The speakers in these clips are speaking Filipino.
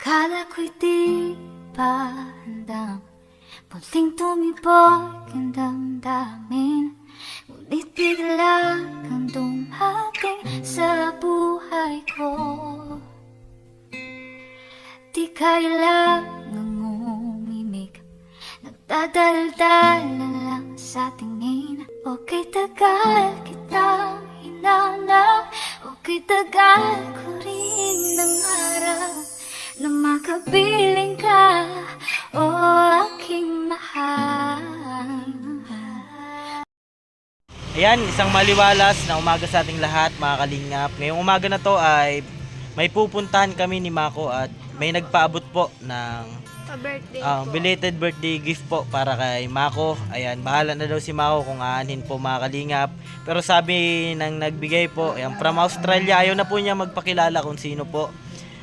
Akala ko'y di pa handang muling tumibok ang damdamin, ngunit bigla kang dumating sa buhay ko. Di kailangang umimik, nagdadaldal na lang sa tingin. Okay, tagal kitang hinanap, okay, tagal ko rin nangarap na makapiling ka, o aking mahal. Ayan, isang maliwalas na umaga sa ating lahat, mga kalingap. Ngayong umaga na to ay may pupuntahan kami ni Mako at may nagpaabot po ng belated birthday gift po para kay Mako. Ayan, bahala na daw si Mako kung aanhin po, mga kalingap. Pero sabi ng nagbigay po, ayan, from Australia, ayaw na po niya magpakilala kung sino po,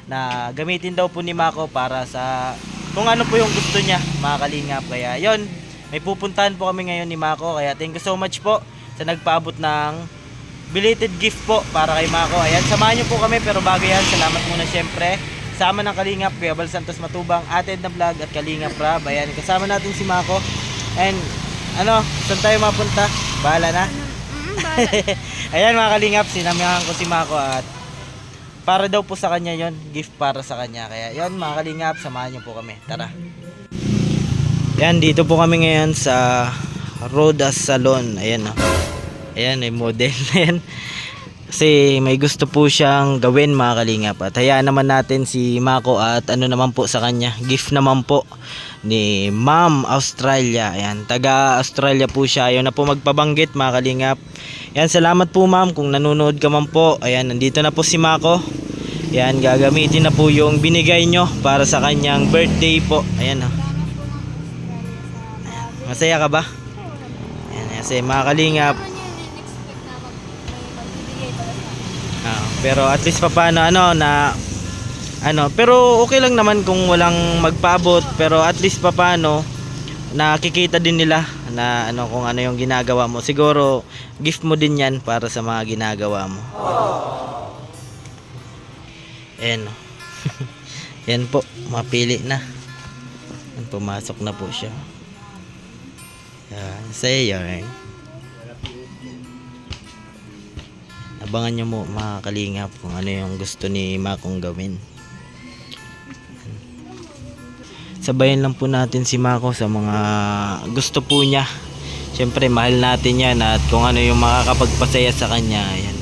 na gamitin daw po ni Mako para sa kung ano po yung gusto niya, mga kalingap. Kaya yon, may pupuntahan po kami ngayon ni Mako. Kaya thank you so much po sa nagpaabot ng belated gift po para kay Mako. Ayan, samahan niyo po kami, pero bago yan, salamat muna syempre sama ng Kalingap, Kuya Bal Santos Matubang, Ate Edna Vlog at Kalingap Rab. Ayan, kasama natin si Mako. And ano, saan tayo mapunta? Bahala na. Ayan, mga Kalingap, sinamahan ko si Mako at para daw po sa kanya yon, gift para sa kanya. Kaya yon, mga Kalingap, samahan niyo po kami. Tara. Ayan, dito po kami ngayon sa Rodas Salon. Ayan, oh. Ayan, may model na yan. Kasi may gusto po siyang gawin, mga Kalingap. At hayaan naman natin si Mako at ano naman po sa kanya, gift naman po ni Ma'am Australia. Ayan, taga Australia po siya. Ayaw na po magpabanggit, mga Kalingap. Ayan, salamat po ma'am kung nanonood ka man po. Ayan, nandito na po si Mako. Ayan, gagamitin na po yung binigay nyo para sa kanyang birthday po. Ayan, oh. Ayan, masaya ka ba? Ayan, kasi mga Kalingap, pero at least papaano pero okay lang naman kung walang magpaabot, pero at least papaano nakikita din nila na kung ano yung ginagawa mo. Siguro gift mo din yan para sa mga ginagawa mo. Ayan. Yan po, mapili na. Yan, pumasok na po siya. Yan, say yarn. Abangan nyo mo, mga Kalingap, kung ano yung gusto ni Makong gawin. Sabayan lang po natin si Mako sa mga gusto po niya. Siyempre mahal natin yan, at kung ano yung makakapagpasaya sa kanya, yan,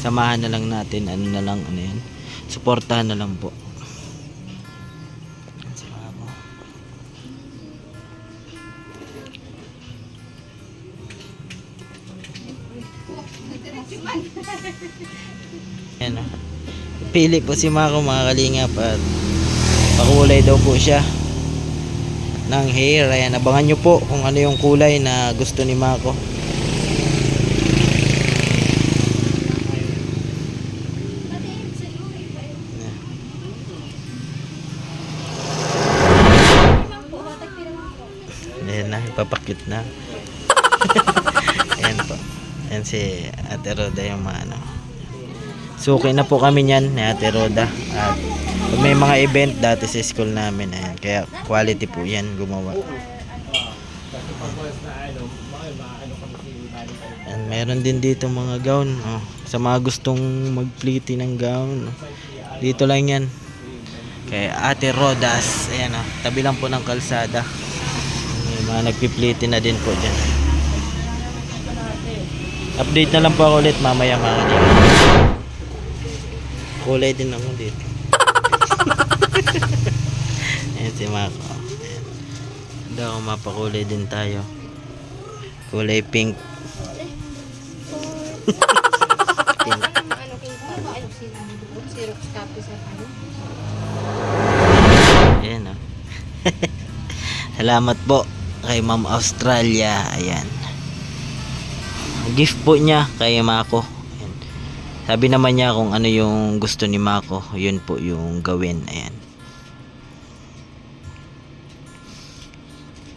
samahan na lang natin, suportahan na lang po. Si Mako. Ayan, oh. Pili po si Mako, mga Kalingap, at pakulay daw po siya ng hair. Ayan, abangan nyo po kung ano yung kulay na gusto ni Mako. Ayan na, ipapakit na. Ayan po. Ayan si Ate Roda yung suki na po kami niyan ni Ate Roda. At pag may mga event dati sa school namin, ayan, kaya quality po yan gumawa. Ayan, meron din dito mga gown, oh, sa mga gustong magpliti ng gown, dito lang yan kay Ate Rodas. Ayan, oh, tabi lang po ng kalsada. May mga nagpipliti na din po dyan. Update na lang po ako ulit mamaya, mga kalingap. Kulay din ako dito. Ayan si Mako. Ayan. Daw ako mapakulay din tayo. Kulay pink. Pink. Ayan, oh. Salamat po kay Ma'am Australia. Ayan, gift po niya kay Mako. Ayan. Sabi naman niya kung ano yung gusto ni Mako, yun po yung gawin. Ayan,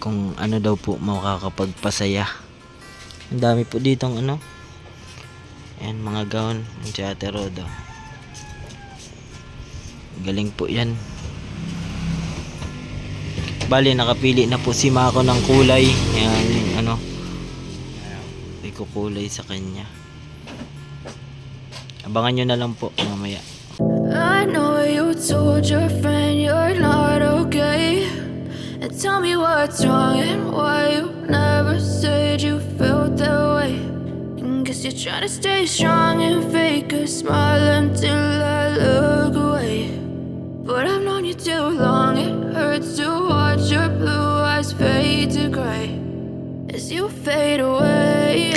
kung ano daw po makakapagpasaya. Ang dami po ditong ayan, mga gown. Ang si Ate Roda, galing po yan. Bali, nakapili na po si Mako ng kulay. Ayan, ano. Ikukulay sa kanya. Abangan nyo na lang po mamaya. I know you told your friend you're not okay. And tell me what's wrong and why you never said you felt that way. And guess you're trying to stay strong and fake a smile until I look away. But I've known you too long, it hurts to watch your blue eyes fade to gray as you fade away.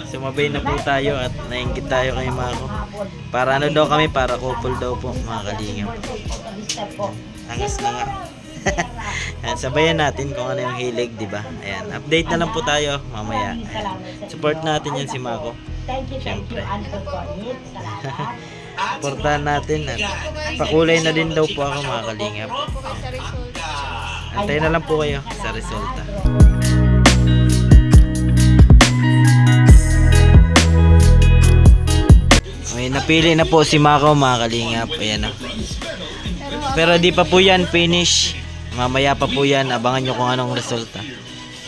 Sumabay na po tayo at nainggit tayo kay Mako. Para ano daw kami, para couple daw po mga kalingap. Angas na nga. Ayan, sabayan natin kung ano yung hilig, di ba? Ayan, update na lang po tayo mamaya. Ayan. Support natin yan si Mako. Siyempre. Supportahan natin at pakulay na din daw po ako mga kalingap. Antayin na lang po kayo sa resulta. May napili na po si Mako mga kalingap. Ayan o. Pero di pa po yan finish. Mamaya pa po yan. Abangan nyo kung anong resulta.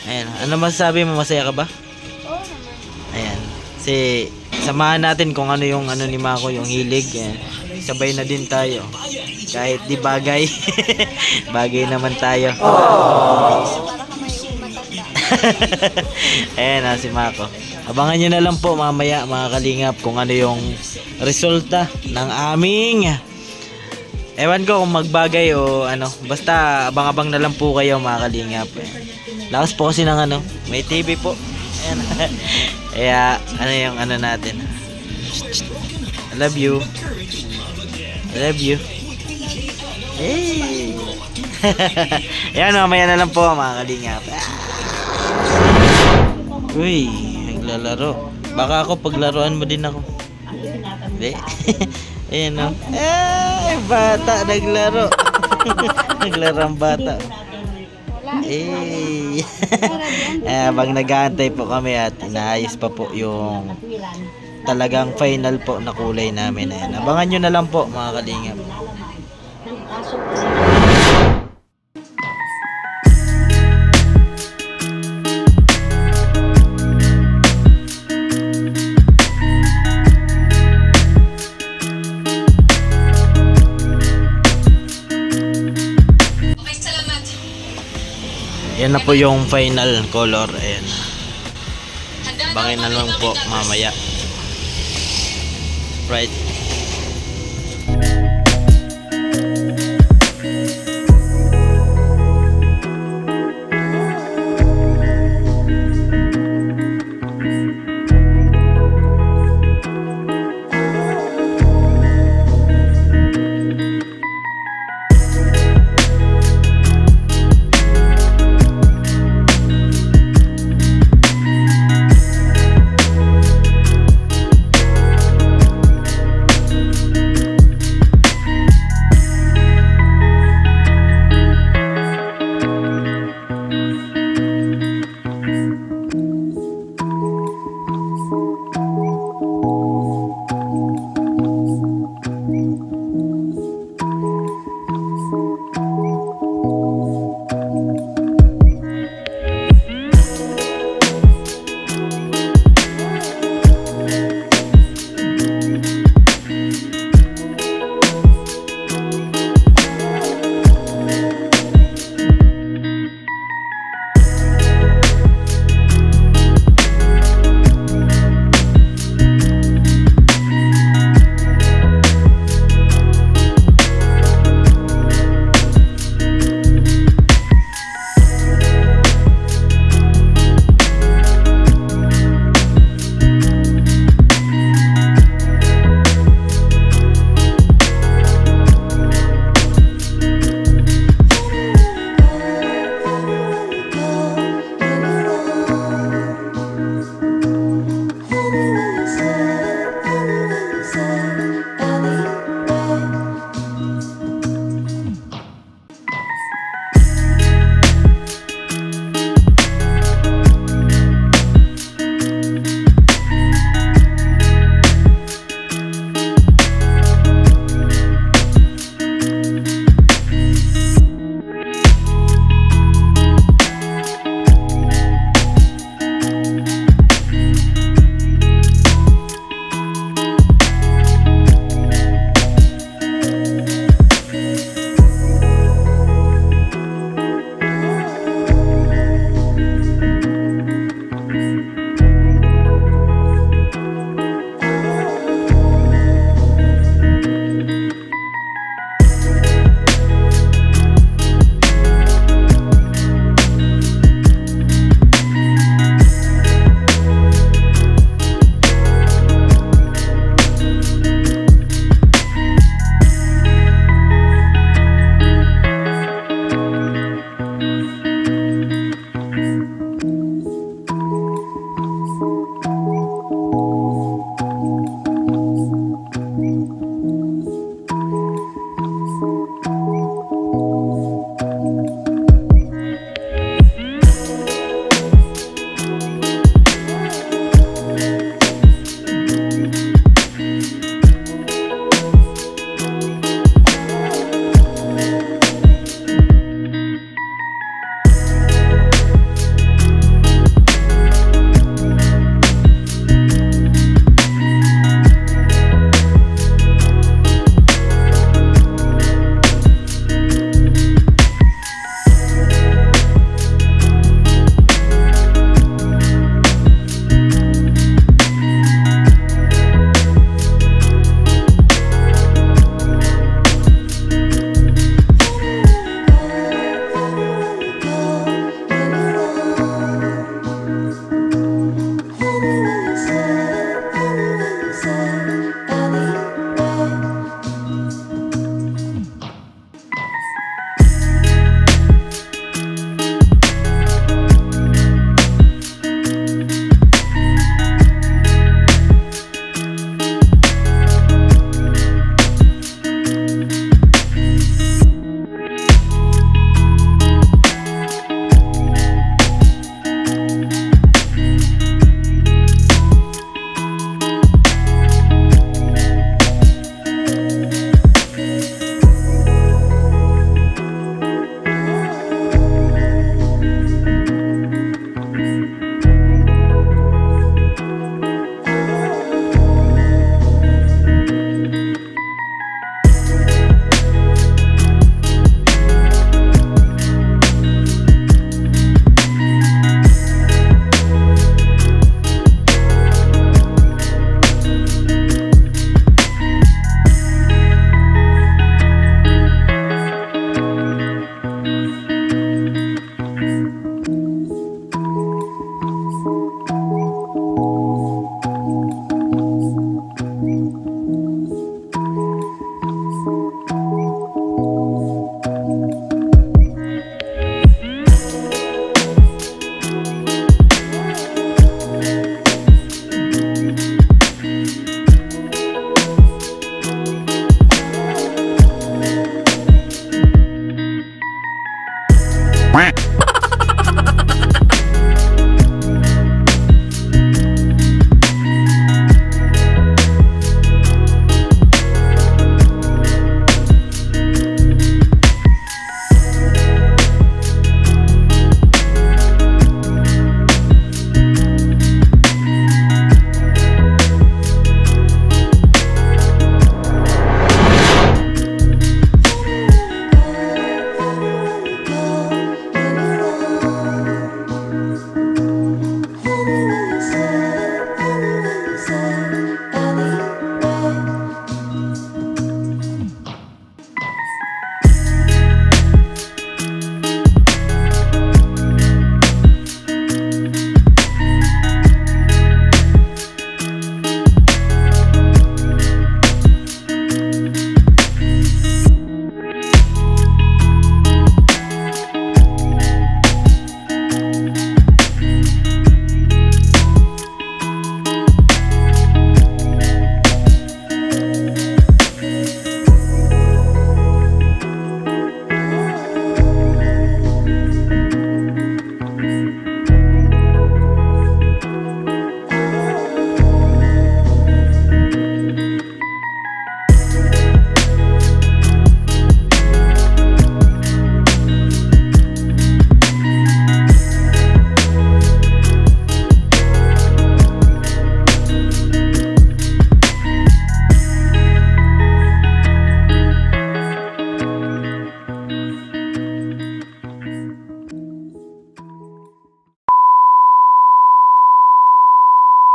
Ayan. Ano masasabi mo? Masaya ka ba? Oo naman. Ayan. Kasi samahan natin kung ano yung ano ni Mako, yung hilig. Ayan. Sabay na din tayo. Kahit di bagay. Bagay naman tayo. Para ka may matanda. Ayan na si Mako. Abangan nyo na lang po mamaya mga kalingap kung ano yung resulta ng aming, ewan ko kung magbagay o ano, basta abang-abang na lang po kayo mga kalingap. Lakas po kasi ng ano, may TV po. Ayan. Kaya ano yung ano natin, I love you, I love you. Hey. Ayan, mamaya na lang po mga kalingap. Uy, naglalaro. Baka ako paglaruan mo din ako. Hindi. Ayan o. Ay, bata naglaro. Naglaro ang bata. Eh. Habang nag-aantay po kami at inaayos pa po yung talagang final po na kulay namin. Ayan. Abangan nyo na lang po mga kalingap. Yan na po yung final color. Ayan. Bangin na lang po mamaya. Right.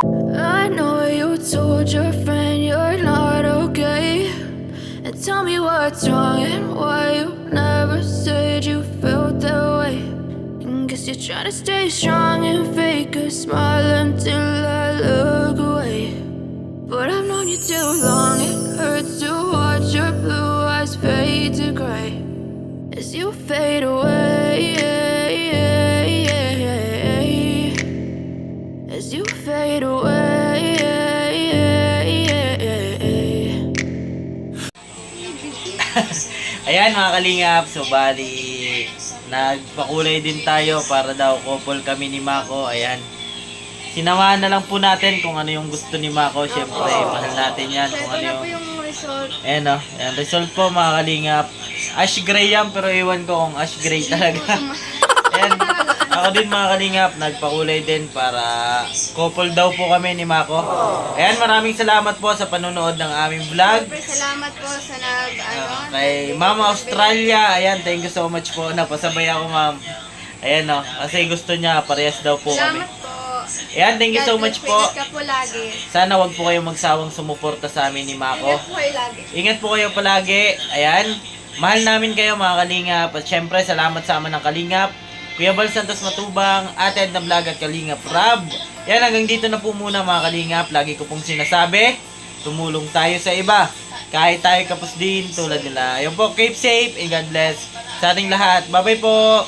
I know you told your friend you're not okay. And tell me what's wrong and why you never said you felt that way. And guess you're trying to stay strong and fake a smile until I look away. But I've known you too long, it hurts to watch your blue eyes fade to gray as you fade away. As you fade away. Ayan mga kalingap, so bali nagpakulay din tayo para daw couple kami ni Mako. Ayan, sinamahan na lang po natin kung ano yung gusto ni Mako. Siyempre, mahal natin yan kung ano yung... yung result. Ayan o, ayan, result po mga kalingap. Ash gray yan, pero iwan ko kung ash gray talaga. Ayan, ako din mga kalingap, nagpakulay din para couple daw po kami ni Mako. Ayan, maraming salamat po sa panonood ng aming vlog. Siyempre, salamat po sa Kay Mama Australia, ayan, thank you so much po. Napasabay ako, ma'am. Ayan o, kasi gusto niya, parehas daw po kami. po. Ayan, thank you so much po. Ka po lagi. Sana wag po kayong magsawang sumuporta sa amin ni Mako. Po kayo lagi. Ingat po kayo palagi. Ayan, mahal namin kayo mga kalingap. At syempre, salamat sa amin ng kalingap. Kuya Bal Santos Matubang, Ate Edna Vlog at Kalingap Rab. Yan, hanggang dito na po muna mga kalingap. Lagi ko pong sinasabi, tumulong tayo sa iba. Kahit tayo kapos din tulad nila. Ayun po, keep safe and God bless sa ating lahat. Bye-bye po!